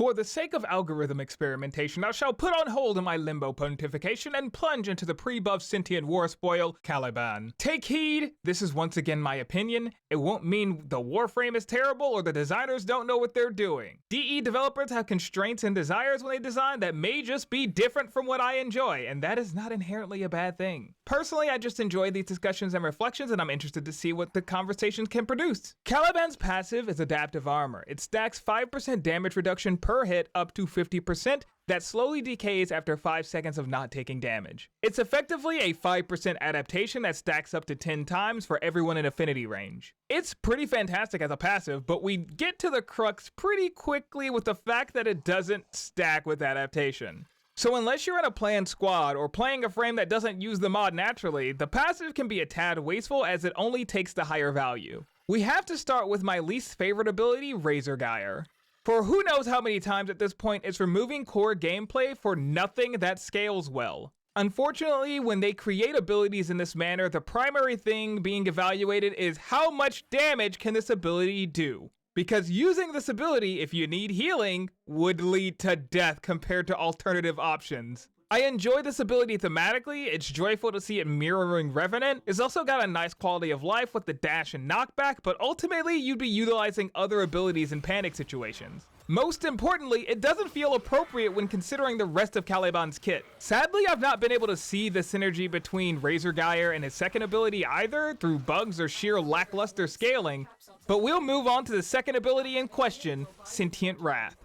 For the sake of algorithm experimentation, I shall put on hold my limbo pontification and plunge into the pre-buff sentient war spoil, Caliban. Take heed, this is once again my opinion. It won't mean the warframe is terrible or the designers don't know what they're doing. DE developers have constraints and desires when they design that may just be different from what I enjoy, and that is not inherently a bad thing. Personally, I just enjoy these discussions and reflections, and I'm interested to see what the conversations can produce. Caliban's passive is adaptive armor. It stacks 5% damage reduction per hit up to 50% that slowly decays after 5 seconds of not taking damage. It's effectively a 5% adaptation that stacks up to 10 times for everyone in affinity range. It's pretty fantastic as a passive, but we get to the crux pretty quickly with the fact that it doesn't stack with adaptation. So unless you're in a planned squad or playing a frame that doesn't use the mod naturally, the passive can be a tad wasteful as it only takes the higher value. We have to start with my least favorite ability, GYRE. For who knows how many times at this point it's removing core gameplay for nothing that scales well. Unfortunately, when they create abilities in this manner, the primary thing being evaluated is how much damage can this ability do. Because using this ability, if you need healing, would lead to death compared to alternative options. I enjoy this ability thematically, it's joyful to see it mirroring Revenant. It's also got a nice quality of life with the dash and knockback, but ultimately you'd be utilizing other abilities in panic situations. Most importantly, it doesn't feel appropriate when considering the rest of Caliban's kit. Sadly, I've not been able to see the synergy between GYRE and his second ability either through bugs or sheer lackluster scaling, but we'll move on to the second ability in question, Sentient Wrath.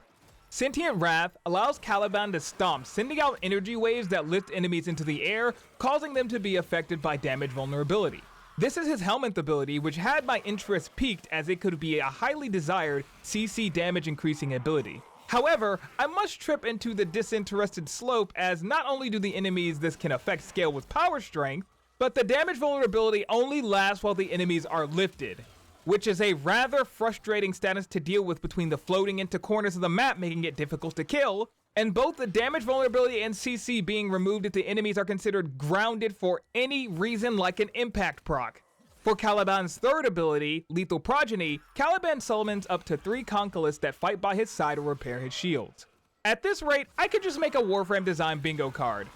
Sentient Wrath allows Caliban to stomp, sending out energy waves that lift enemies into the air, causing them to be affected by damage vulnerability. This is his Helminth ability, which had my interest peaked as it could be a highly desired CC damage increasing ability. However, I must trip into the disinterested slope as not only do the enemies this can affect scale with power strength, but the damage vulnerability only lasts while the enemies are lifted, which is a rather frustrating status to deal with between the floating into corners of the map making it difficult to kill, and both the damage vulnerability and CC being removed if the enemies are considered grounded for any reason like an impact proc. For Caliban's third ability, Lethal Progeny, Caliban summons up to 3 conculysts that fight by his side or repair his shields. At this rate, I could just make a Warframe design bingo card.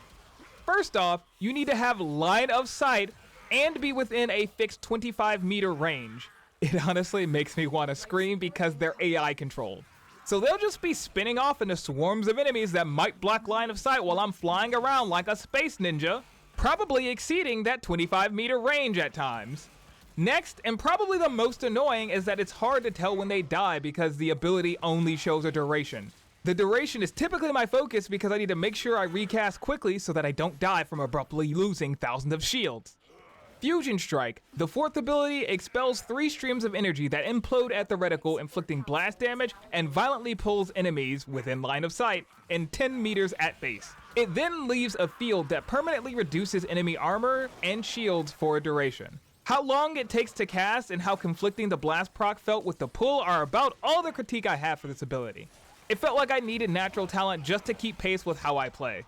First off, you need to have line of sight and be within a fixed 25-meter range. It honestly makes me want to scream because they're AI controlled. So they'll just be spinning off into swarms of enemies that might block line of sight while I'm flying around like a space ninja, probably exceeding that 25-meter range at times. Next, and probably the most annoying, is that it's hard to tell when they die because the ability only shows a duration. The duration is typically my focus because I need to make sure I recast quickly so that I don't die from abruptly losing thousands of shields. Fusion Strike, the fourth ability, expels 3 streams of energy that implode at the reticle, inflicting blast damage and violently pulls enemies within line of sight in 10 meters at base. It then leaves a field that permanently reduces enemy armor and shields for a duration. How long it takes to cast and how conflicting the blast proc felt with the pull are about all the critique I have for this ability. It felt like I needed natural talent just to keep pace with how I play.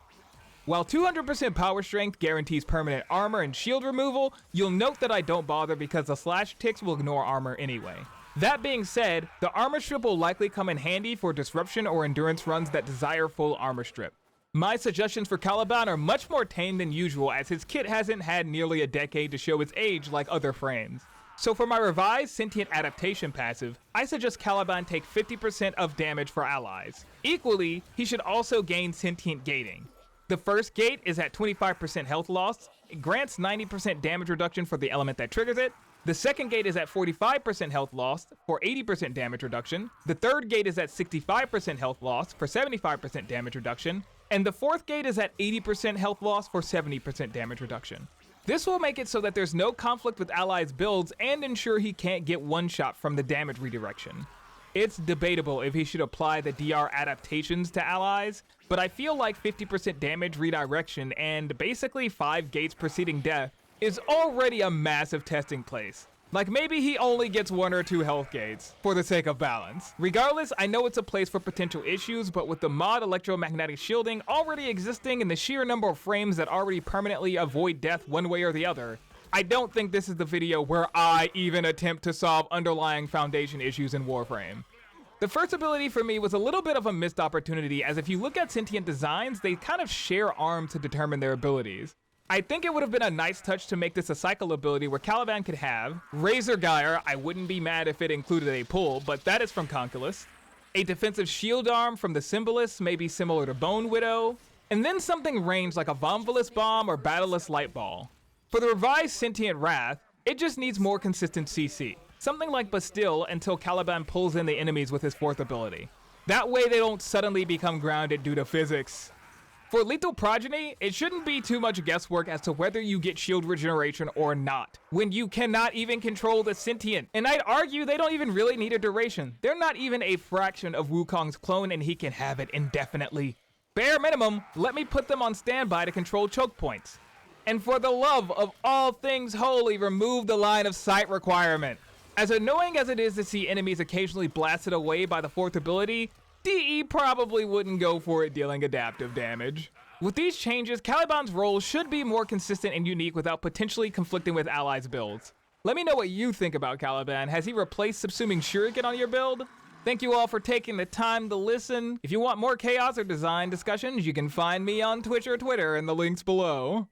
While 200% power strength guarantees permanent armor and shield removal, you'll note that I don't bother because the slash ticks will ignore armor anyway. That being said, the armor strip will likely come in handy for disruption or endurance runs that desire full armor strip. My suggestions for Caliban are much more tame than usual as his kit hasn't had nearly a decade to show its age like other frames. So for my revised Sentient Adaptation passive, I suggest Caliban take 50% of damage for allies. Equally, he should also gain Sentient Gating. The first gate is at 25% health loss. It grants 90% damage reduction for the element that triggers it. The second gate is at 45% health loss for 80% damage reduction. The third gate is at 65% health loss for 75% damage reduction. And the fourth gate is at 80% health loss for 70% damage reduction. This will make it so that there's no conflict with allies' builds and ensure he can't get one-shot from the damage redirection. It's debatable if he should apply the DR adaptations to allies, but I feel like 50% damage redirection and basically 5 gates preceding death is already a massive testing place. Like maybe he only gets 1 or 2 health gates, for the sake of balance. Regardless, I know it's a place for potential issues, but with the mod electromagnetic shielding already existing and the sheer number of frames that already permanently avoid death one way or the other, I don't think this is the video where I even attempt to solve underlying foundation issues in Warframe. The first ability for me was a little bit of a missed opportunity, as if you look at Sentient designs, they kind of share arms to determine their abilities. I think it would have been a nice touch to make this a cycle ability where Caliban could have Razor GYRE. I wouldn't be mad if it included a pull, but that is from conculysts. A defensive shield arm from the Symbolists, maybe similar to Bone Widow. And then something ranged like a Vomvolus Bomb or Battleless Light Ball. For the revised Sentient Wrath, it just needs more consistent CC. Something like Bastille until Caliban pulls in the enemies with his 4th ability. That way they don't suddenly become grounded due to physics. For lethal progeny, it shouldn't be too much guesswork as to whether you get shield regeneration or not, when you cannot even control the Sentient. And I'd argue they don't even really need a duration. They're not even a fraction of Wukong's clone and he can have it indefinitely. Bare minimum, let me put them on standby to control choke points. And for the love of all things holy, remove the line of sight requirement. As annoying as it is to see enemies occasionally blasted away by the 4th ability, DE probably wouldn't go for it dealing adaptive damage. With these changes, Caliban's role should be more consistent and unique without potentially conflicting with allies' builds. Let me know what you think about Caliban. Has he replaced subsuming Shuriken on your build? Thank you all for taking the time to listen. If you want more chaos or design discussions, you can find me on Twitch or Twitter in the links below.